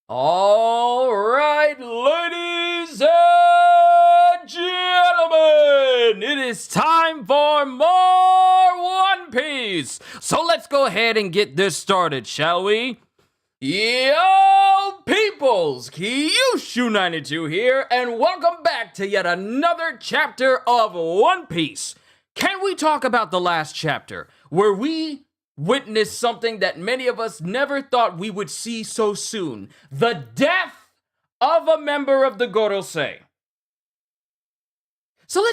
All right, ladies and gentlemen, it is time for more One Piece. So let's go ahead and get this started, shall we? Yo, peoples, Kyushu92 here, and welcome back to yet another chapter of One Piece. Can we talk about the last chapter, where we witnessed something that many of us never thought we would see so soon? The death of a member of the Gorosei. So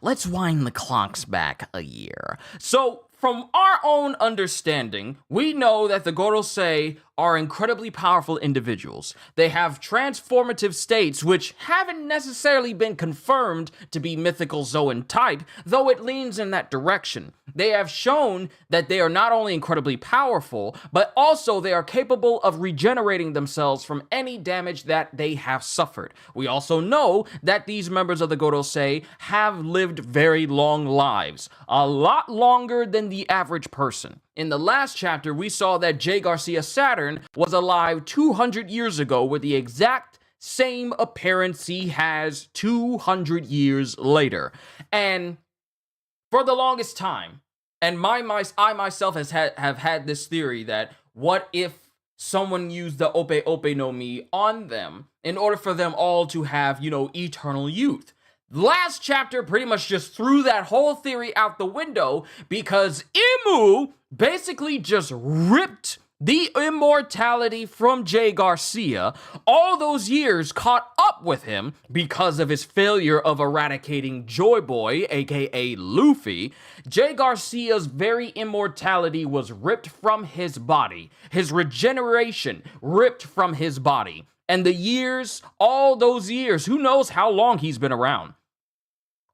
let's wind the clocks back a year. So from our own understanding, we know that the Gorosei are incredibly powerful individuals. They have transformative states which haven't necessarily been confirmed to be mythical Zoan type, though it leans in that direction. They have shown that they are not only incredibly powerful, but also they are capable of regenerating themselves from any damage that they have suffered. We also know that these members of the Gorosei have lived very long lives, a lot longer than the average person. In the last chapter, we saw that J. Garcia Saturn was alive 200 years ago with the exact same appearance he has 200 years later. And for the longest time, and I myself have had this theory that what if someone used the Ope Ope no Mi on them in order for them all to have, eternal youth? Last chapter pretty much just threw that whole theory out the window because Imu basically just ripped the immortality from Jay Garcia. All those years caught up with him because of his failure of eradicating Joy Boy, aka Luffy. Jay Garcia's very immortality was ripped from his body. His regeneration ripped from his body. And the years, all those years, who knows how long he's been around.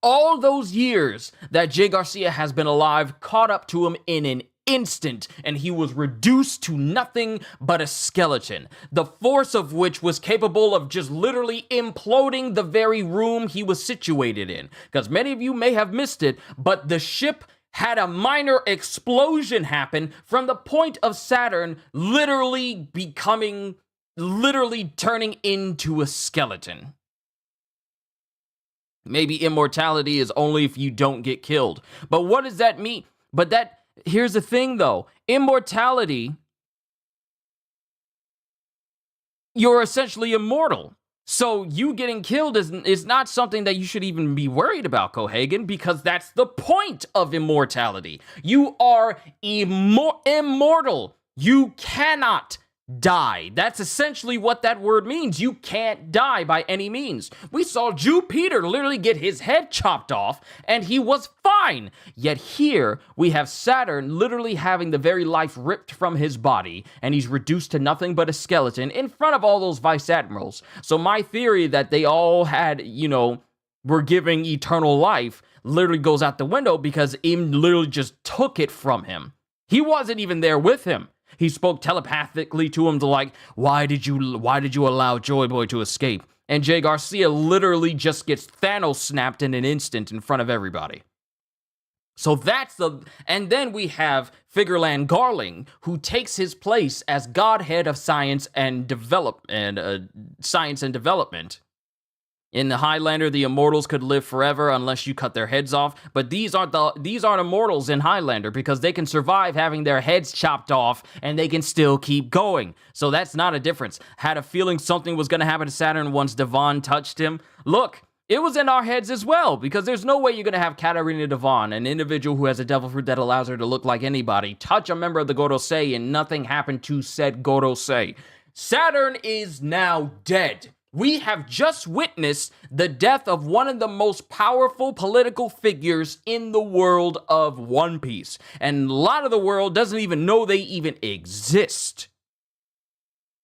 All those years that Jay Garcia has been alive caught up to him in an instant, and he was reduced to nothing but a skeleton, the force of which was capable of just literally imploding the very room he was situated in. Because many of you may have missed it, but the ship had a minor explosion happen from the point of Saturn literally turning into a skeleton. Maybe immortality is only if you don't get killed. But what does that mean? Here's the thing though. Immortality, you're essentially immortal. So you getting killed is not something that you should even be worried about, Kohagen, because that's the point of immortality. You are immortal. You cannot die. That's essentially what that word means. You can't die by any means. We saw Jupiter literally get his head chopped off and he was fine. Yet here we have Saturn literally having the very life ripped from his body and he's reduced to nothing but a skeleton in front of all those vice admirals. So my theory that they all had, were giving eternal life literally goes out the window because Im literally just took it from him. He wasn't even there with him. He spoke telepathically to him why did you allow Joy Boy to escape? And Jay Garcia literally just gets Thanos snapped in an instant in front of everybody. So and then we have Figureland Garling, who takes his place as Godhead of Science and Development. In the Highlander, the immortals could live forever unless you cut their heads off, but these aren't immortals in Highlander because they can survive having their heads chopped off and they can still keep going. So that's not a difference. Had a feeling something was going to happen to Saturn once Devon touched him. Look, it was in our heads as well, because there's no way you're going to have Katarina Devon, an individual who has a devil fruit that allows her to look like anybody, touch a member of the Gorosei and nothing happened to said Gorosei. Saturn is now dead. We have just witnessed the death of one of the most powerful political figures in the world of One Piece. And a lot of the world doesn't even know they even exist.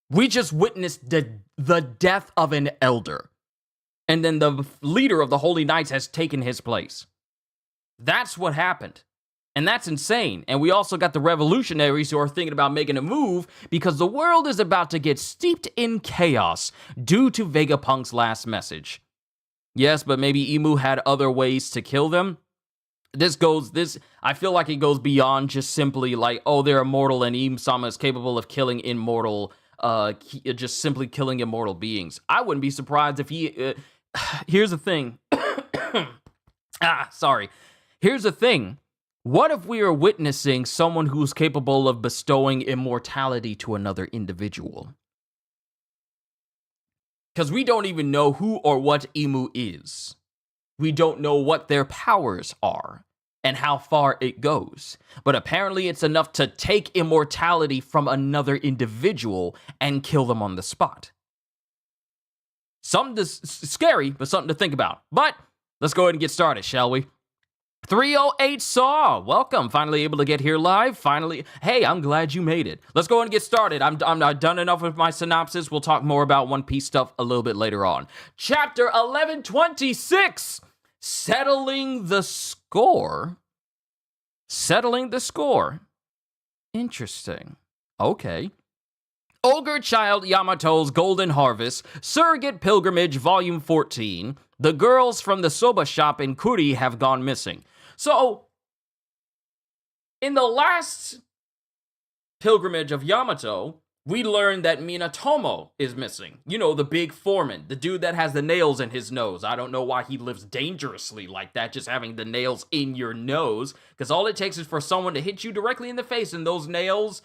We just witnessed the death of an elder. And then the leader of the Holy Knights has taken his place. That's what happened. And that's insane. And we also got the revolutionaries who are thinking about making a move because the world is about to get steeped in chaos due to Vegapunk's last message. Yes, but maybe Imu had other ways to kill them. I feel like it goes beyond just simply they're immortal and Im-sama is capable of killing immortal just simply killing immortal beings. I wouldn't be surprised if he. Here's the thing. Sorry. Here's the thing. What if we are witnessing someone who's capable of bestowing immortality to another individual? Because we don't even know who or what Imu is. We don't know what their powers are and how far it goes. But apparently it's enough to take immortality from another individual and kill them on the spot. Something scary, but something to think about. But let's go ahead and get started, shall we? 308 Saw, welcome. Finally able to get here live. Finally, hey, I'm glad you made it. Let's go ahead and get started. I'm done enough with my synopsis. We'll talk more about One Piece stuff a little bit later on. Chapter 1126, Settling the Score. Settling the Score. Interesting. Okay. Ogre Child Yamato's Golden Harvest, Surrogate Pilgrimage, Volume 14. The girls from the soba shop in Kuri have gone missing. So, in the last pilgrimage of Yamato, we learned that Minatomo is missing. You know, the big foreman, the dude that has the nails in his nose. I don't know why he lives dangerously like that, just having the nails in your nose, because all it takes is for someone to hit you directly in the face, and those nails,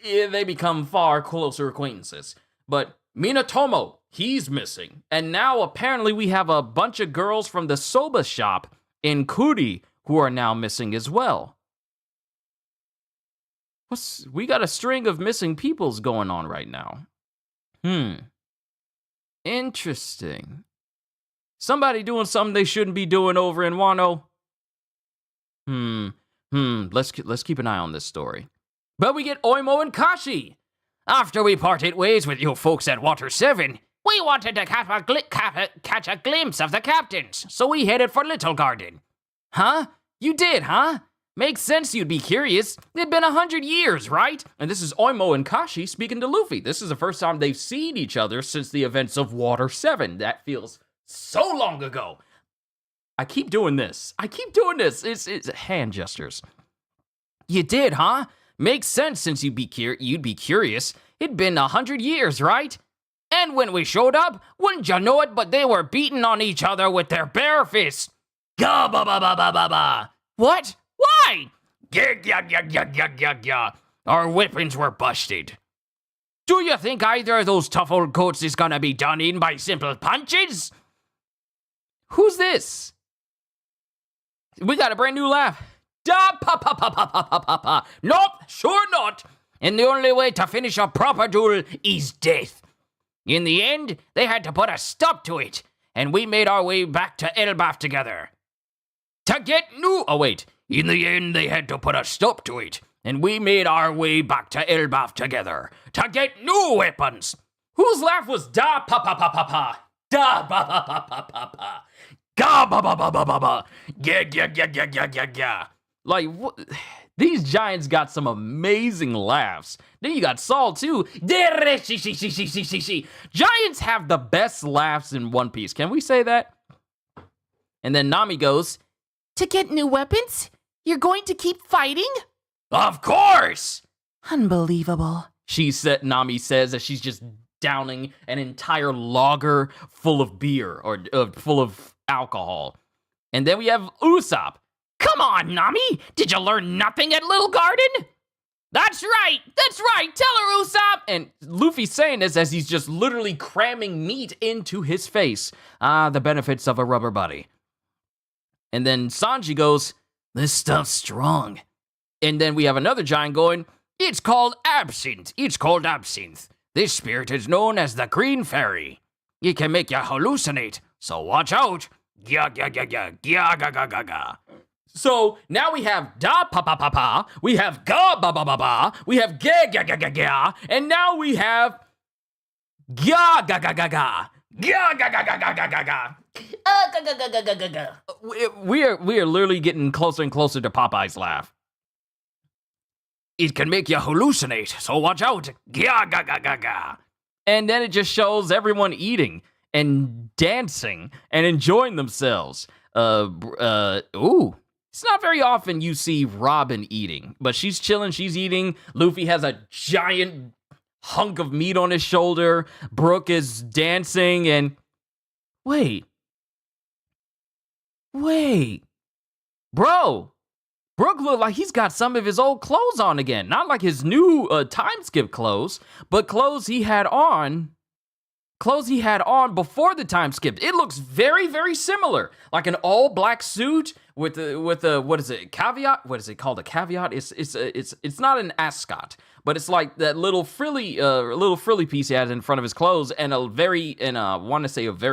they become far closer acquaintances. But Minatomo, he's missing. And now apparently we have a bunch of girls from the soba shop in Kuri who are now missing as well. We got a string of missing peoples going on right now. Interesting. Somebody doing something they shouldn't be doing over in Wano. Let's keep an eye on this story. But we get Oimo and Kashi. After we parted ways with you folks at Water 7, we wanted to catch a glimpse of the captains, so we headed for Little Garden. Huh? You did, huh? Makes sense you'd be curious. It'd been 100 years, right? And this is Oimo and Kashi speaking to Luffy. This is the first time they've seen each other since the events of Water 7. That feels so long ago. I keep doing this. It's hand gestures. You did, huh? Makes sense since you'd be curious. It'd been 100 years, right? And when we showed up, wouldn't you know it, but they were beating on each other with their bare fists. Ga ba ba ba ba ba ba. What? Why? Yeah. Our weapons were busted. Do you think either of those tough old goats is gonna be done in by simple punches? Who's this? We got a brand new laugh. Da pa pa pa pa pa pa pa pa. Nope, sure not. And the only way to finish a proper duel is death. In the end, they had to put a stop to it, and we made our way back to Elbaf together. In the end, they had to put a stop to it, and we made our way back to Elbaf together to get new weapons. Whose laugh was da pa pa pa pa pa? Da ba ba ba ba ba ba. Ga ba ba ba ba ba ba. Yeah. Like, these giants got some amazing laughs. Then you got Saul, too. Giants have the best laughs in One Piece. Can we say that? And then Nami goes, to get new weapons? You're going to keep fighting? Of course! Unbelievable. Nami says as she's just downing an entire lager full of beer, or full of alcohol. And then we have Usopp. Come on, Nami! Did you learn nothing at Little Garden? That's right! Tell her, Usopp! And Luffy's saying this as he's just literally cramming meat into his face. The benefits of a rubber buddy. And then Sanji goes, this stuff's strong. And then we have another giant going, it's called absinthe. This spirit is known as the Green Fairy. It can make you hallucinate, so watch out. So now we have da pa pa pa pa, we have ga ba ba ba ba, we have ga ga ga ga ga, and now we have ga ga ga ga ga. Ga ga ga ga ga ga ga ga. We are literally getting closer and closer to Popeye's laugh. It can make you hallucinate, so watch out. Ga ga ga ga ga. And then it just shows everyone eating and dancing and enjoying themselves. It's not very often you see Robin eating, but she's chilling, she's eating. Luffy has a giant hunk of meat on his shoulder. Brooke is dancing and... Wait. Bro. Brooke looked like he's got some of his old clothes on again. Not like his new time skip clothes, but clothes he had on before the time skip. It looks very, very similar. Like an all black suit with a what is it? Caveat? What is it called? A caveat? It's not an ascot, but it's like that little frilly piece he has in front of his clothes and a very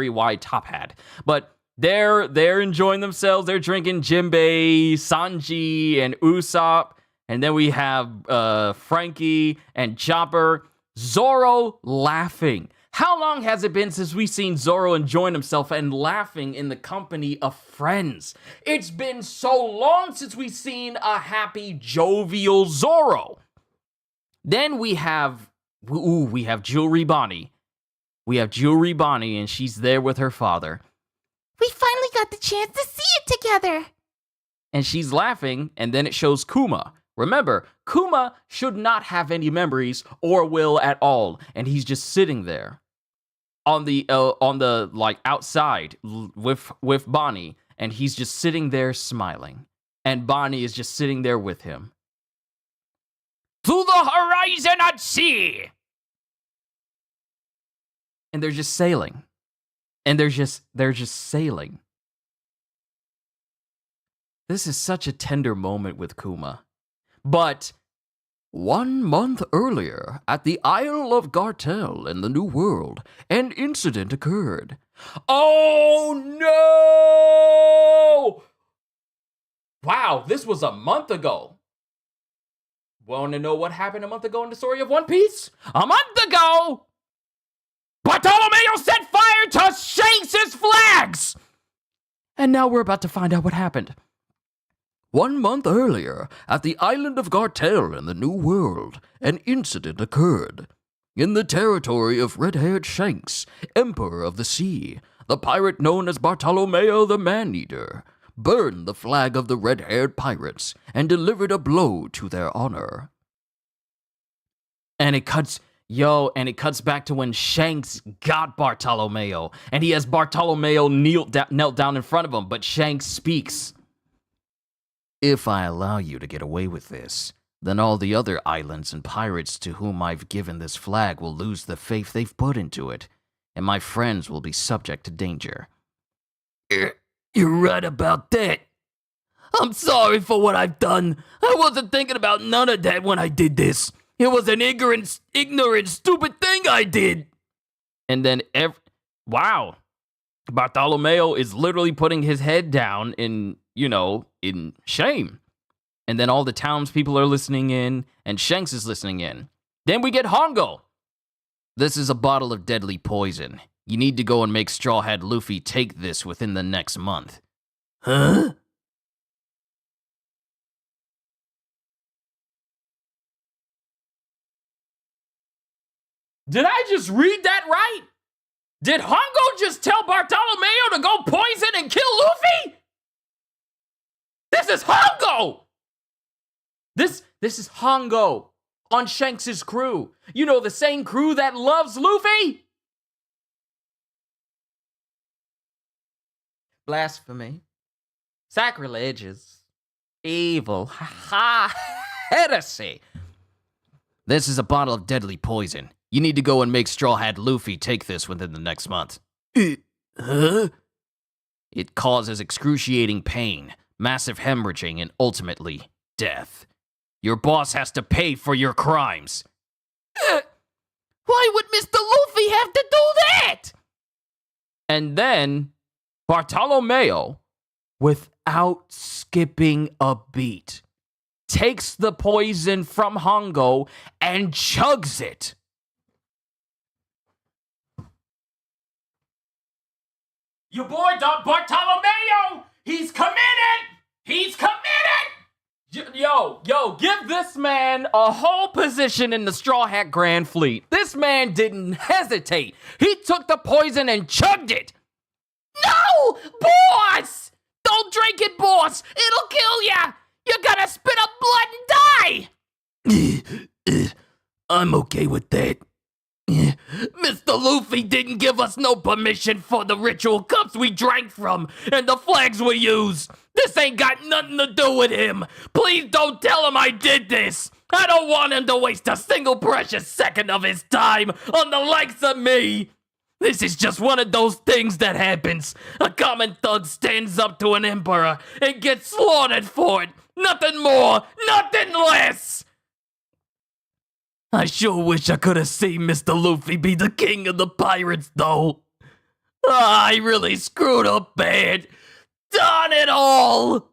wide top hat. But they're enjoying themselves. They're drinking Jinbei, Sanji, and Usopp. And then we have Frankie and Chopper. Zoro laughing. How long has it been since we've seen Zoro enjoying himself and laughing in the company of friends? It's been so long since we've seen a happy, jovial Zoro. Then we have Jewelry Bonnie. We have Jewelry Bonnie, and she's there with her father. We finally got the chance to see it together. And she's laughing, and then it shows Kuma. Remember, Kuma should not have any memories or will at all, and he's just sitting there on the like outside with Bonnie, and he's just sitting there smiling, and Bonnie is just sitting there with him. To the horizon at sea, and they're just sailing. And they're just sailing. This is such a tender moment with Kuma. But 1 month earlier, at the Isle of Gartel in the New World, an incident occurred. Oh no! Wow, this was a month ago. Want to know what happened a month ago in the story of One Piece? A month ago! Bartolomeo set fire to Shanks' flags! And now we're about to find out what happened. 1 month earlier, at the island of Gartel in the New World, an incident occurred. In the territory of red-haired Shanks, Emperor of the Sea, the pirate known as Bartolomeo the Man-Eater burned the flag of the red-haired pirates and delivered a blow to their honor. And it cuts back to when Shanks got Bartolomeo, and he has Bartolomeo knelt down in front of him, but Shanks speaks. If I allow you to get away with this, then all the other islands and pirates to whom I've given this flag will lose the faith they've put into it, and my friends will be subject to danger. You're right about that. I'm sorry for what I've done. I wasn't thinking about none of that when I did this. It was an ignorant, stupid thing I did. And then, wow. Bartolomeo is literally putting his head down in shame. And then all the townspeople are listening in, and Shanks is listening in. Then we get Hongo. This is a bottle of deadly poison. You need to go and make Straw Hat Luffy take this within the next month. Huh? Did I just read that right? Did Hongo just tell Bartolomeo to go poison and kill Luffy? This is Hongo! This is Hongo on Shanks' crew. You know, the same crew that loves Luffy? Blasphemy. Sacrilegious. Evil. Heresy. This is a bottle of deadly poison. You need to go and make Straw Hat Luffy take this within the next month. Huh? It causes excruciating pain, massive hemorrhaging, and ultimately, death. Your boss has to pay for your crimes. Why would Mr. Luffy have to do that? And then, Bartolomeo, without skipping a beat, takes the poison from Hongo and chugs it. Your boy, Bartolomeo, he's committed! He's committed! Yo, give this man a whole position in the Straw Hat Grand Fleet. This man didn't hesitate. He took the poison and chugged it. No! Boss! Don't drink it, boss! It'll kill ya! You're gonna spit up blood and die! I'm okay with that. Mr. Luffy didn't give us no permission for the ritual cups we drank from and the flags we used. This ain't got nothing to do with him. Please don't tell him I did this. I don't want him to waste a single precious second of his time on the likes of me. This is just one of those things that happens. A common thug stands up to an emperor and gets slaughtered for it. Nothing more, nothing less. I sure wish I could have seen Mr. Luffy be the king of the pirates, though. I really screwed up bad. Done it all.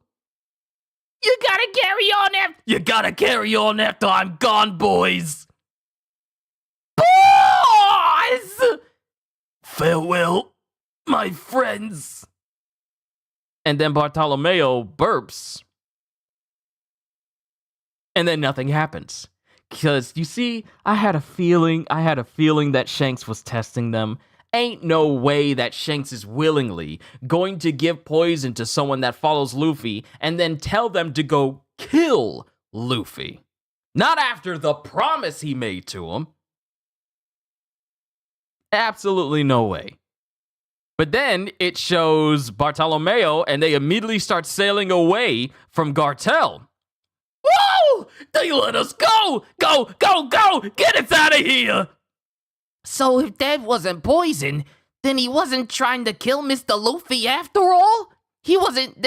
You gotta carry on after I'm gone, boys. Boys! Farewell, my friends. And then Bartolomeo burps. And then nothing happens. Because, you see, I had a feeling that Shanks was testing them. Ain't no way that Shanks is willingly going to give poison to someone that follows Luffy and then tell them to go kill Luffy. Not after the promise he made to him. Absolutely no way. But then it shows Bartolomeo and they immediately start sailing away from Gartel. Whoa! They let us go! Go! Get us out of here! So if that wasn't poison, then he wasn't trying to kill Mr. Luffy after all? He wasn't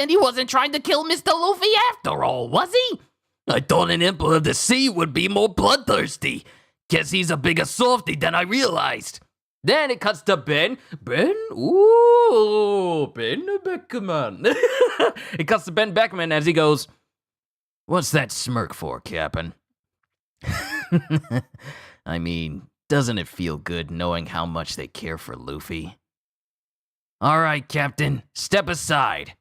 trying to kill Mr. Luffy after all, was he? I thought an Emperor of the Sea would be more bloodthirsty. Guess he's a bigger softy than I realized. Then it cuts to Ben. Ben Beckman. It cuts to Ben Beckman as he goes, "What's that smirk for, Captain?" I mean, doesn't it feel good knowing how much they care for Luffy? All right, Captain, step aside.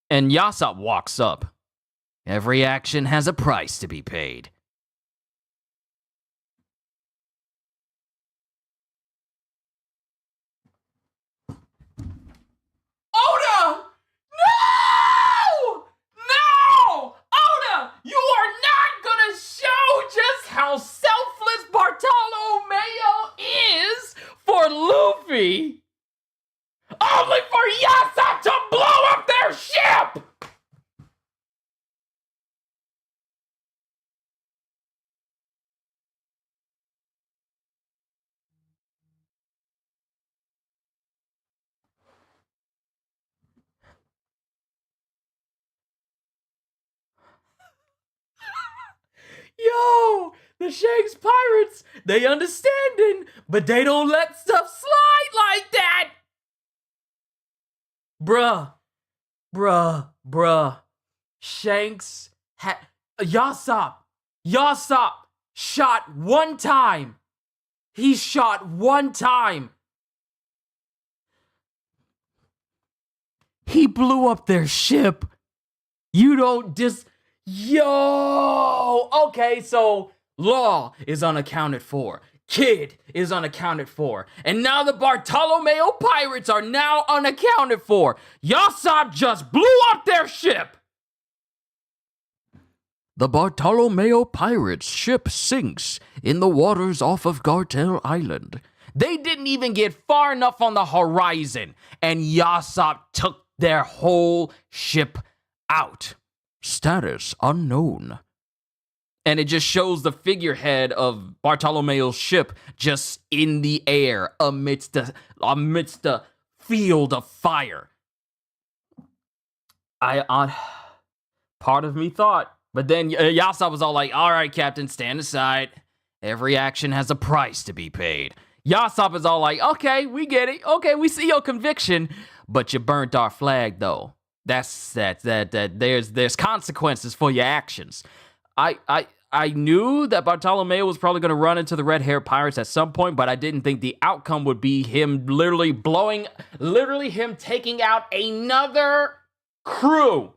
And Yasopp walks up. Every action has a price to be paid. Oda! No! No! Oda, you are not gonna show just how selfless Bartolomeo is for Luffy! Only for Yasopp to blow up their ship! Yo, the Shanks pirates, they understanding, but they don't let stuff slide like that. Bruh. Shanks Yasopp shot one time. He shot one time. He blew up their ship. You don't Yo! Okay, so Law is unaccounted for. Kid is unaccounted for. And now the Bartolomeo pirates are now unaccounted for. Yasopp just blew up their ship. The Bartolomeo pirates' ship sinks in the waters off of Gartel Island. They didn't even get far enough on the horizon, and Yasopp took their whole ship out. Status unknown. And it just shows the figurehead of Bartolomeo's ship just in the air amidst the field of fire. Part of me thought, but then Yasopp was all like, "All right, Captain, stand aside. Every action has a price to be paid." Yasopp is all like, "Okay, we get it. Okay, we see your conviction, but you burnt our flag, though. There's consequences for your actions." I knew that Bartolomeo was probably going to run into the red hair pirates at some point, but I didn't think the outcome would be him literally him taking out another crew.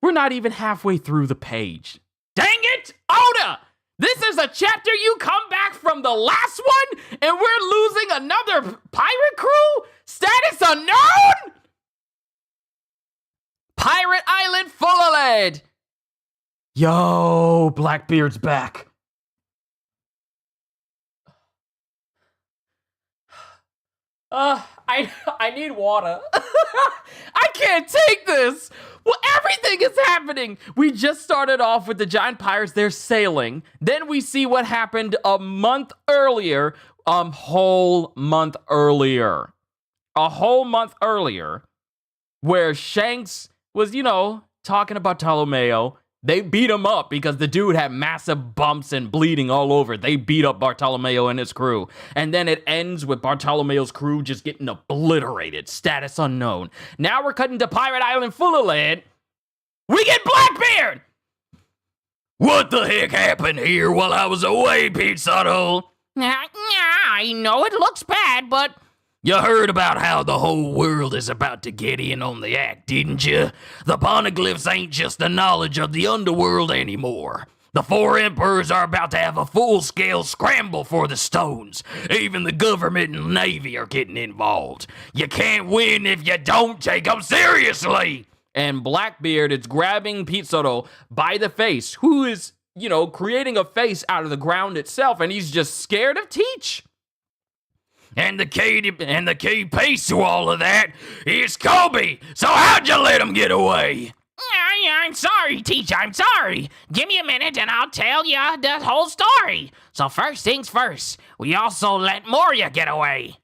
We're not even halfway through the page. Dang it, Oda! This is a chapter you come back from the last one, and we're losing another pirate crew? Status unknown? Pirate Island full of lead. Yo, Blackbeard's back. I need water. I can't take this. Well, everything is happening. We just started off with the giant pirates. They're sailing. Then we see what happened a month earlier. A whole month earlier, where Shanks was, talking about Bartolomeo. They beat him up because the dude had massive bumps and bleeding all over. They beat up Bartolomeo and his crew. And then it ends with Bartolomeo's crew just getting obliterated. Status unknown. Now we're cutting to Pirate Island full of lead. We get Blackbeard! What the heck happened here while I was away, Pizzato? I know it looks bad, but... You heard about how the whole world is about to get in on the act, didn't you? The poneglyphs ain't just the knowledge of the underworld anymore. The four emperors are about to have a full-scale scramble for the stones. Even the government and navy are getting involved. You can't win if you don't take them seriously. And Blackbeard is grabbing Pizzato by the face, who is, creating a face out of the ground itself, and he's just scared of Teach. And the key piece to all of that is Kobe. So how'd you let him get away? I'm sorry, Teach. I'm sorry. Give me a minute and I'll tell you the whole story. So first things first, we also let Moria get away.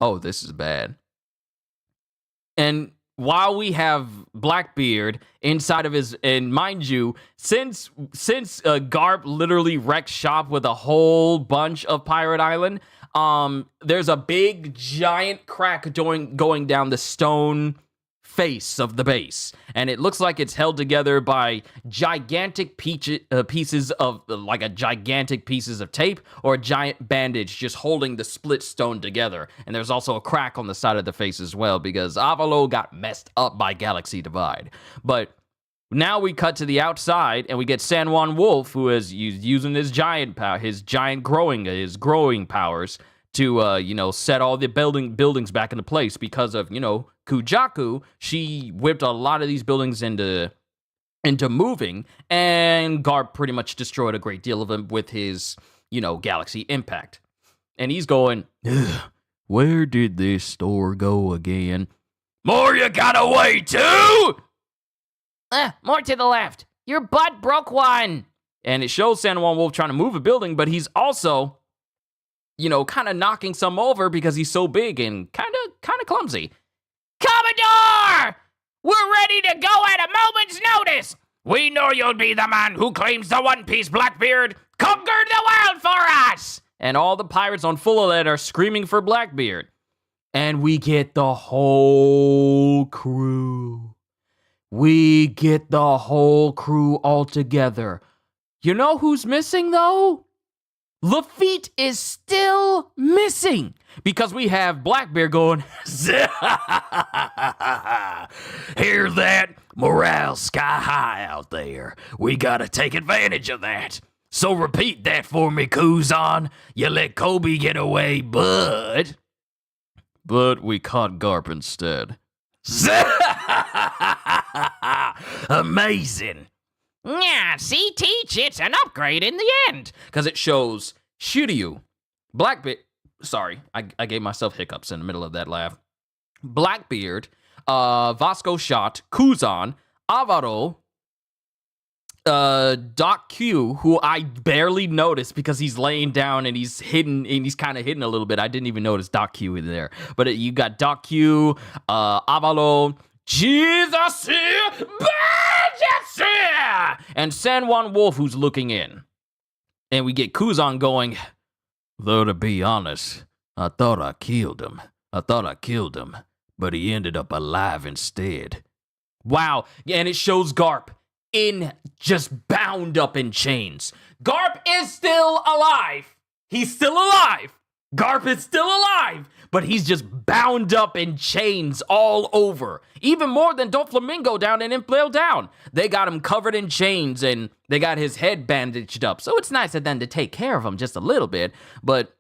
Oh, this is bad. And while we have Blackbeard inside of his, and mind you, since Garp literally wrecked shop with a whole bunch of Pirate Island, there's a big giant crack going down the stone face of the base, and it looks like it's held together by gigantic pieces of gigantic pieces of tape or a giant bandage just holding the split stone together. And there's also a crack on the side of the face as well because Avalo got messed up by Galaxy Divide. But now we cut to the outside and we get San Juan Wolf, who is using his growing powers to set all the buildings back into place because of Kujaku. She whipped a lot of these buildings into moving, and Garp pretty much destroyed a great deal of them with his galaxy impact. And he's going, where did this store go again? Moria got away too. More to the left. Your butt broke one. And it shows San Juan Wolf trying to move a building, but he's also kind of knocking some over because he's so big and kind of clumsy. Commodore! We're ready to go at a moment's notice! We know you'll be the man who claims the One Piece Blackbeard. Conquer the world for us! And all the pirates on full alert are screaming for Blackbeard. And we get the whole crew. All together. You know who's missing, though? Lafitte is still missing because we have Blackbeard going, hear that? Morale sky high out there. We gotta take advantage of that. So repeat that for me, Kuzan. You let Kobe get away, but we caught Garp instead. Amazing. Yeah, see, Teach, it's an upgrade in the end. Because it shows Shiryu, Blackbeard. Sorry, I gave myself hiccups in the middle of that laugh. Blackbeard, Vasco Shot, Kuzan, Avaro, Doc Q, who I barely noticed because he's laying down and he's hidden, and he's kind of hidden a little bit. I didn't even notice Doc Q in there. But you got Doc Q, Avalo, Jesus, and San Juan Wolf, who's looking in. And we get Kuzan going, though to be honest, I thought I killed him, but he ended up alive instead. Wow. Yeah, and it shows Garp just bound up in chains. Garp is still alive. He's still alive. Garp is still alive, but he's just bound up in chains all over. Even more than Doflamingo down and Impale down. They got him covered in chains and they got his head bandaged up. So it's nice of them to take care of him just a little bit. But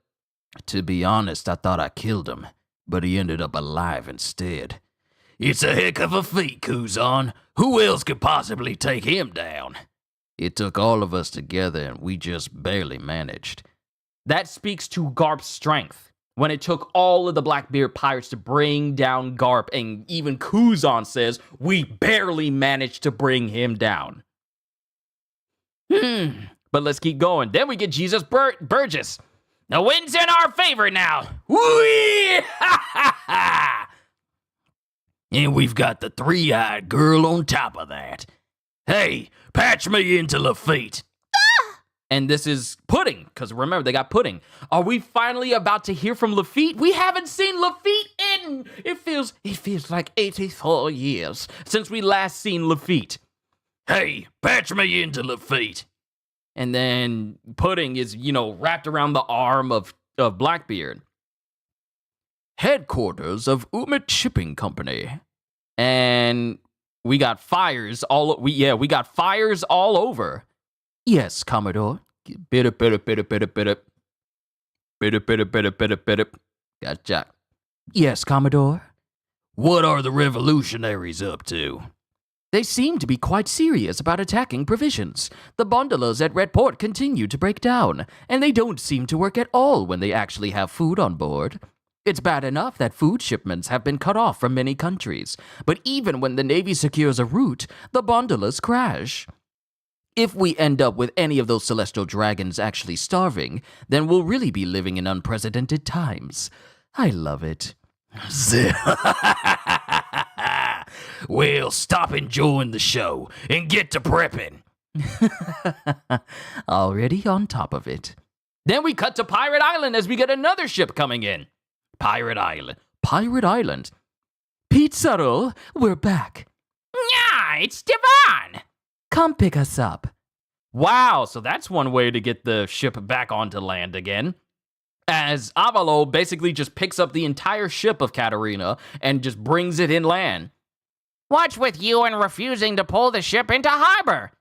to be honest, I thought I killed him, but he ended up alive instead. It's a heck of a feat, Kuzan. Who else could possibly take him down? It took all of us together and we just barely managed. That speaks to Garp's strength. When it took all of the Blackbeard pirates to bring down Garp, and even Kuzan says, we barely managed to bring him down. But let's keep going. Then we get Jesus Burgess. The wind's in our favor now. Whee! And we've got the three-eyed girl on top of that. Hey, patch me into Lafitte. And this is Pudding, because remember, they got Pudding. Are we finally about to hear from Lafitte? We haven't seen Lafitte in, it feels like 84 years since we last seen Lafitte. Hey, patch me into Lafitte. And then Pudding is, wrapped around the arm of Blackbeard. Headquarters of Umit Shipping Company. And we got fires we got fires all over. Yes, Commodore. Bit. Gotcha. Yes, Commodore. What are the revolutionaries up to? They seem to be quite serious about attacking provisions. The bundlers at Red Port continue to break down, and they don't seem to work at all when they actually have food on board. It's bad enough that food shipments have been cut off from many countries, but even when the Navy secures a route, the bundlers crash. If we end up with any of those celestial dragons actually starving, then we'll really be living in unprecedented times. I love it. Well, stop enjoying the show and get to prepping. Already on top of it. Then we cut to Pirate Island as we get another ship coming in. Pirate Island. Pizarro, we're back. Yeah, it's Devon. Come pick us up. Wow, so that's one way to get the ship back onto land again. As Avalo basically just picks up the entire ship of Katarina and just brings it inland. What's with you and refusing to pull the ship into harbor?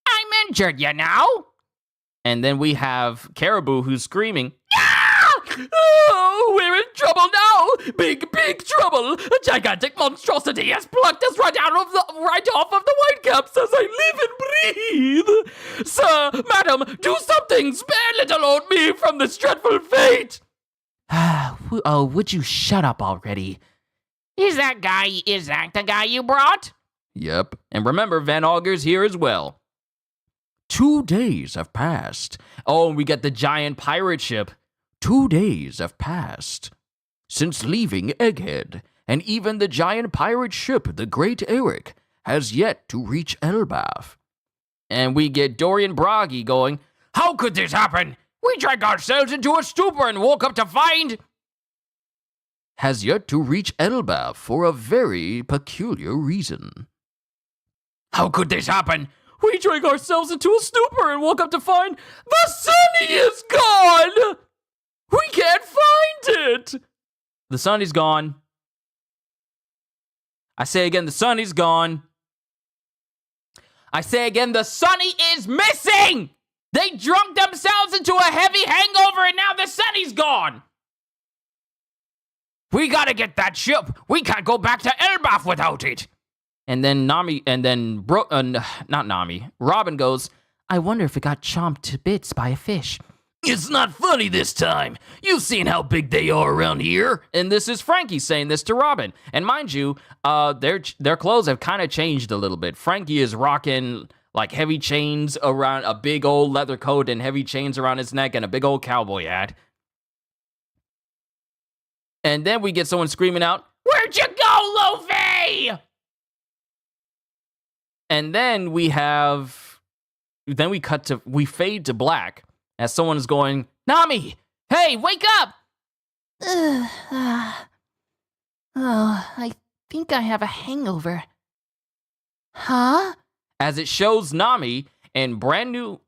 I'm injured, you know. And then we have Caribou who's screaming, "Oh, we're in trouble now! Big, big trouble! A gigantic monstrosity has plucked us right off of the Whitecaps as I live and breathe! Sir, madam, do something! Spare little old me from this dreadful fate!" Oh, would you shut up already? Is that the guy you brought? Yep. And remember, Van Auger's here as well. 2 days have passed. Oh, and we get the giant pirate ship. 2 days have passed since leaving Egghead, and even the giant pirate ship, the Great Eric, has yet to reach Elbaf. And we get Dorian Bragi going, "How could this happen? We drank ourselves into a stupor and woke up to find..." Has yet to reach Elbaf for a very peculiar reason. How could this happen? We drank ourselves into a stupor and woke up to find the Sunny is gone! We can't find it! The Sunny's gone. I say again, the Sunny's gone. I say again, the Sunny is missing! They drunk themselves into a heavy hangover and now the Sunny's gone! We gotta get that ship. We can't go back to Elbaf without it. And then Robin goes, "I wonder if it got chomped to bits by a fish." It's not funny this time. You've seen how big they are around here. And this is Frankie saying this to Robin. And mind you, their clothes have kind of changed a little bit. Frankie is rocking like heavy chains around a big old leather coat and heavy chains around his neck and a big old cowboy hat. And then we get someone screaming out, "Where'd you go, Luffy?" And then we fade to black as someone is going, "Nami, hey, wake up!" I think I have a hangover. Huh? As it shows Nami in brand new...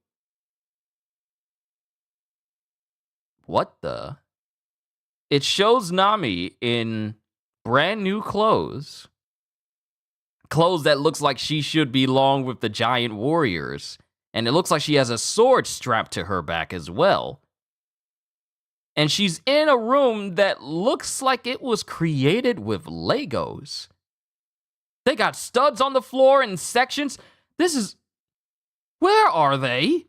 What the? It shows Nami in brand new clothes. Clothes that looks like she should belong with the giant warriors. And it looks like she has a sword strapped to her back as well. And she's in a room that looks like it was created with Legos. They got studs on the floor in sections. This is... Where are they?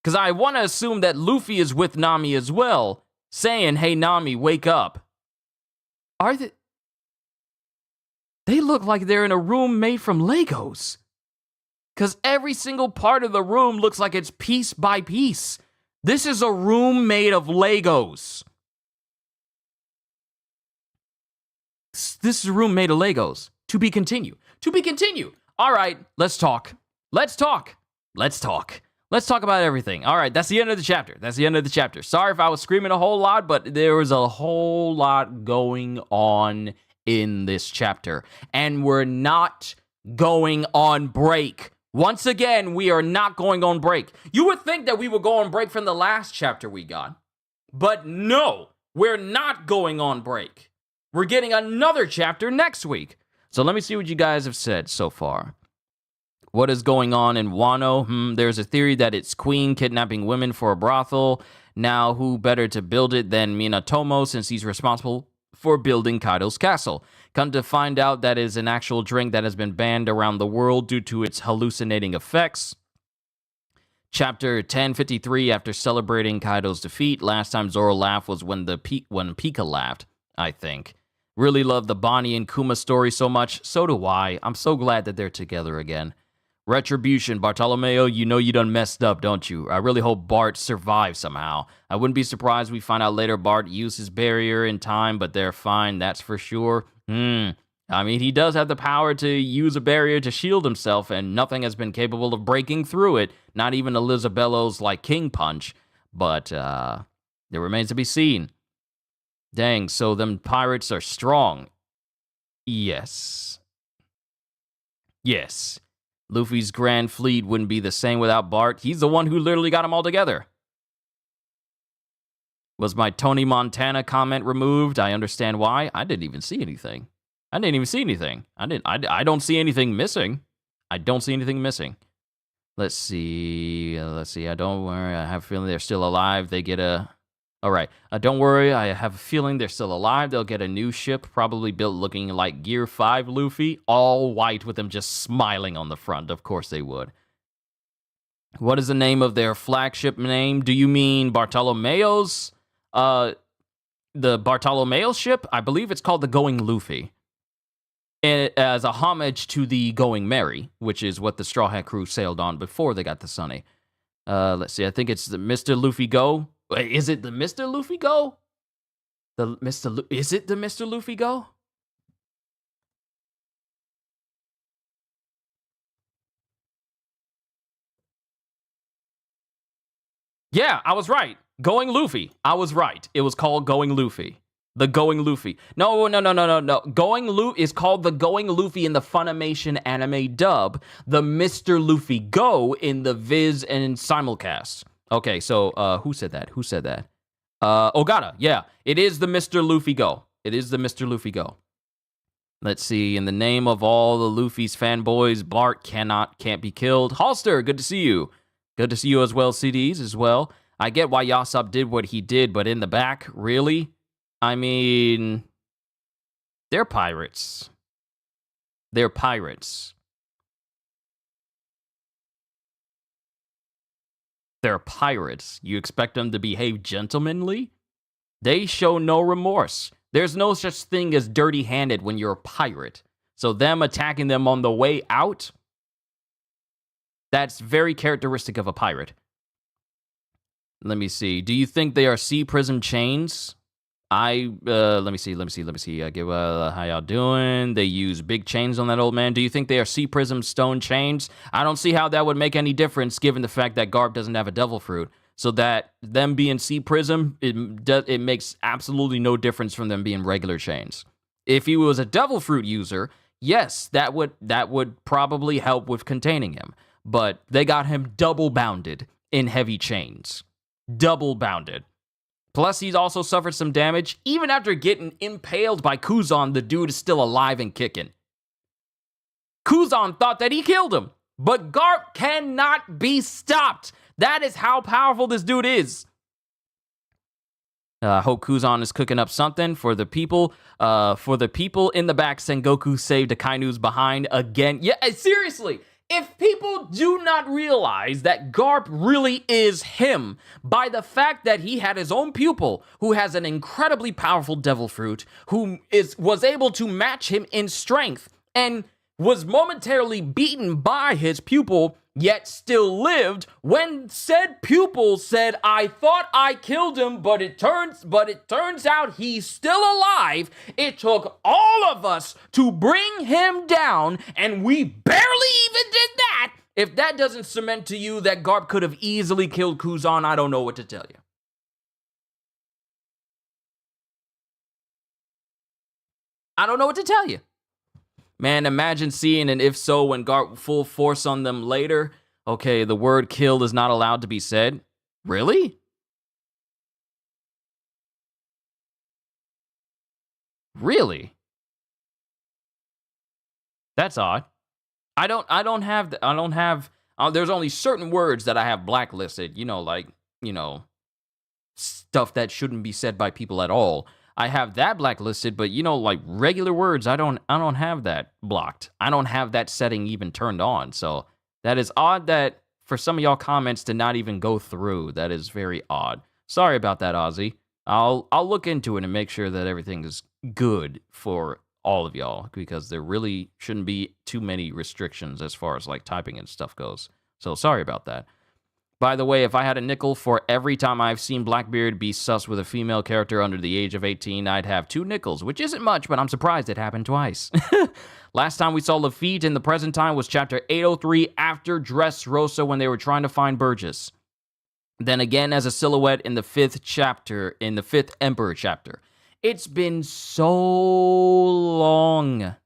Because I want to assume that Luffy is with Nami as well, saying, hey, Nami, wake up. Are they... They look like they're in a room made from Legos. Because every single part of the room looks like it's piece by piece. This is a room made of Legos. This is a room made of Legos. To be continued. To be continued. All right, let's talk. Let's talk. Let's talk. Let's talk about everything. All right, that's the end of the chapter. That's the end of the chapter. Sorry if I was screaming a whole lot, but there was a whole lot going on in this chapter. And we're not going on break. Once again, we are not going on break. You would think that we would go on break from the last chapter we got. But no, we're not going on break. We're getting another chapter next week. So let me see what you guys have said so far. What is going on in Wano? There's a theory that it's Queen kidnapping women for a brothel. Now, who better to build it than Minatomo, since he's responsible for building Kaido's castle? Come to find out that is an actual drink that has been banned around the world due to its hallucinating effects. Chapter 1053, after celebrating Kaido's defeat. Last time Zoro laughed was when Pika laughed, I think. Really love the Bonnie and Kuma story so much. So do I. I'm so glad that they're together again. Retribution, Bartolomeo, you know you done messed up, don't you? I really hope Bart survives somehow. I wouldn't be surprised we find out later Bart used his barrier in time, but they're fine, that's for sure. I mean, he does have the power to use a barrier to shield himself, and nothing has been capable of breaking through it, not even Elizabello's, like, King Punch. But, it remains to be seen. Dang, so them pirates are strong. Yes. Yes. Luffy's Grand Fleet wouldn't be the same without Bart. He's the one who literally got them all together. Was my Tony Montana comment removed? I understand why. I didn't even see anything. I don't see anything missing. I don't see anything missing. Let's see. I don't worry. I have a feeling they're still alive. They get a... All right. Don't worry. I have a feeling they're still alive. They'll get a new ship, probably built looking like Gear 5 Luffy, all white with them just smiling on the front. Of course they would. What is the name of their flagship name? Do you mean Bartolomeo's? The Bartolomeo ship? I believe it's called the Going Luffy. As a homage to the Going Merry, which is what the Straw Hat crew sailed on before they got the Sunny. Let's see. I think it's the Mr. Luffy Go. Wait, is it the Mr. Luffy Go? Is it the Mr. Luffy Go? Yeah, I was right. Going Luffy. I was right. It was called Going Luffy. The Going Luffy. No. Going Luffy is called the Going Luffy in the Funimation anime dub. The Mr. Luffy Go in the Viz and simulcast. Okay, so who said that? Ogata. Yeah, it is the Mr. Luffy Go. Let's see. In the name of all the Luffy's fanboys, Bart can't be killed. Halster, good to see you. Good to see you as well, CDs as well. I get why Yasop did what he did, but in the back, really? I mean, they're pirates. You expect them to behave gentlemanly? They show no remorse. There's no such thing as dirty-handed when you're a pirate. So them attacking them on the way out, that's very characteristic of a pirate. Let me see. Do you think they are sea prism chains? Let me see. How y'all doing? They use big chains on that old man. Do you think they are sea prism stone chains? I don't see how that would make any difference given the fact that Garp doesn't have a devil fruit. So that them being sea prism, it makes absolutely no difference from them being regular chains. If he was a devil fruit user, yes, that would probably help with containing him. But they got him double bounded in heavy chains. Double bounded. Plus, he's also suffered some damage. Even after getting impaled by Kuzan, the dude is still alive and kicking. Kuzan thought that he killed him, but Garp cannot be stopped. That is how powerful this dude is. Hope Kuzan is cooking up something for the people. For the people in the back, Sengoku saved Akainu's behind again. Yeah, seriously. If people do not realize that Garp really is him by the fact that he had his own pupil who has an incredibly powerful devil fruit, was able to match him in strength and was momentarily beaten by his pupil, yet still lived when said pupil said, "I thought I killed him, but it turns out he's still alive. It took all of us to bring him down, and we barely even did that." If that doesn't cement to you that Garp could have easily killed Kuzan, I don't know what to tell you. I don't know what to tell you. Man, imagine seeing an if so when Garp full force on them later. Okay, the word kill is not allowed to be said. Really? Really? That's odd. I don't have, there's only certain words that I have blacklisted, stuff that shouldn't be said by people at all. I have that blacklisted, but like regular words, I don't have that blocked. I don't have that setting even turned on. So that is odd that for some of y'all comments to not even go through. That is very odd. Sorry about that, Ozzy. I'll look into it and make sure that everything is good for all of y'all, because there really shouldn't be too many restrictions as far as like typing and stuff goes. So sorry about that. By the way, if I had a nickel for every time I've seen Blackbeard be sus with a female character under the age of 18, I'd have 2 nickels, which isn't much, but I'm surprised it happened twice. Last time we saw Lafitte in the present time was chapter 803 after Dressrosa when they were trying to find Burgess. Then again as a silhouette in the 5th Emperor chapter. It's been so long.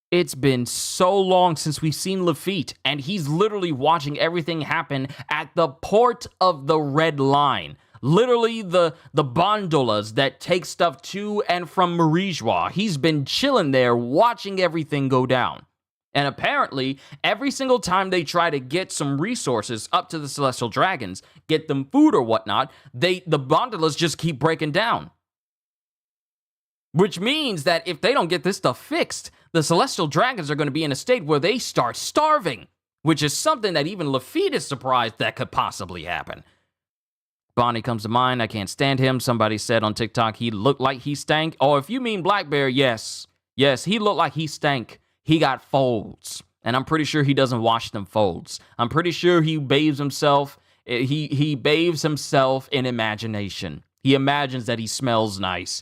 It's been so long since we've seen Lafitte, and he's literally watching everything happen at the port of the Red Line. Literally the gondolas that take stuff to and from Marijois. He's been chilling there watching everything go down. And apparently, every single time they try to get some resources up to the Celestial Dragons, get them food or whatnot, the gondolas just keep breaking down. Which means that if they don't get this stuff fixed, the Celestial Dragons are going to be in a state where they start starving, which is something that even Lafitte is surprised that could possibly happen. Bonnie comes to mind. I can't stand him. Somebody said on TikTok he looked like he stank. Oh, if you mean Black Bear, yes. Yes, he looked like he stank. He got folds, and I'm pretty sure he doesn't wash them folds. I'm pretty sure he bathes himself. He bathes himself in imagination. He imagines that he smells nice.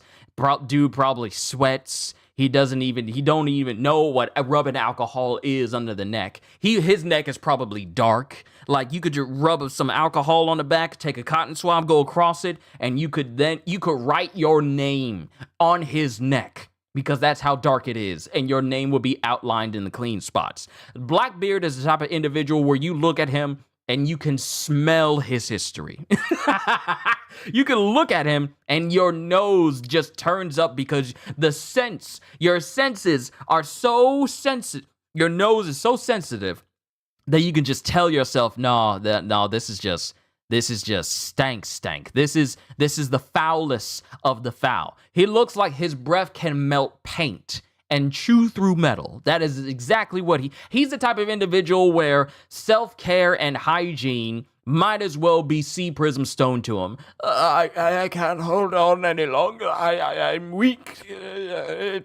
Dude probably sweats. He don't even know what rubbing alcohol is under the neck. His neck is probably dark. Like you could just rub some alcohol on the back, take a cotton swab, go across it, and you could write your name on his neck, because that's how dark it is, and your name will be outlined in the clean spots. Blackbeard is the type of individual where you look at him and you can smell his history. You can look at him and your nose just turns up because your senses are so sensitive. Your nose is so sensitive that you can just tell yourself, no, this is just stank. This is the foulest of the foul. He looks like his breath can melt paint and chew through metal. That is exactly what he's the type of individual where self-care and hygiene might as well be sea prism stone to him. I can't hold on any longer. I'm weak.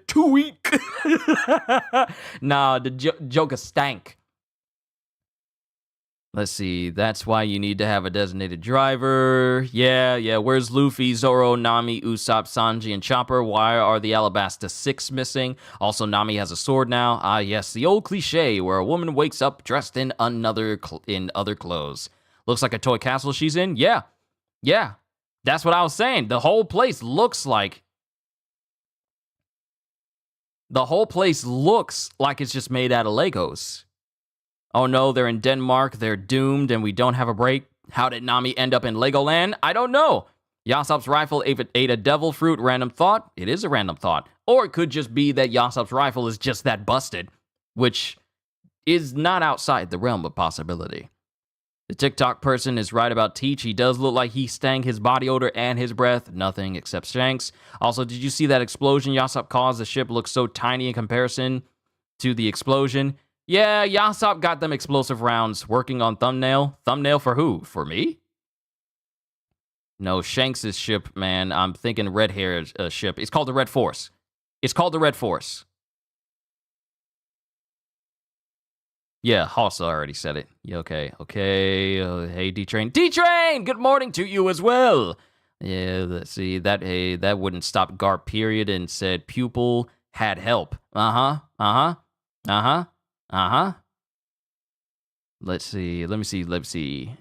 Too weak. Nah, the Joker stank. Let's see, that's why you need to have a designated driver. Yeah, where's Luffy, Zoro, Nami, Usopp, Sanji, and Chopper? Why are the Alabasta 6 missing? Also, Nami has a sword now. Ah, yes, the old cliche where a woman wakes up dressed in other clothes. Looks like a toy castle she's in? Yeah, that's what I was saying. The whole place looks like it's just made out of Legos. Oh no, they're in Denmark, they're doomed, and we don't have a break. How did Nami end up in Legoland? I don't know. Yasopp's rifle ate a devil fruit. Random thought? It is a random thought. Or it could just be that Yasopp's rifle is just that busted, which is not outside the realm of possibility. The TikTok person is right about Teach. He does look like he stank his body odor and his breath. Nothing except Shanks. Also, did you see that explosion Yasop caused? The ship looks so tiny in comparison to the explosion. Yeah, Yasop got them explosive rounds working on Thumbnail. Thumbnail for who? For me? No, Shanks' ship, man. I'm thinking Red Hair's ship. It's called the Red Force. It's called the Red Force. Yeah, Hossa already said it. Yeah, okay. Hey, D-Train. D-Train! Good morning to you as well. Yeah, let's see. That wouldn't stop Garp, period, and said pupil had help. Uh-huh. Let's see. Let me see.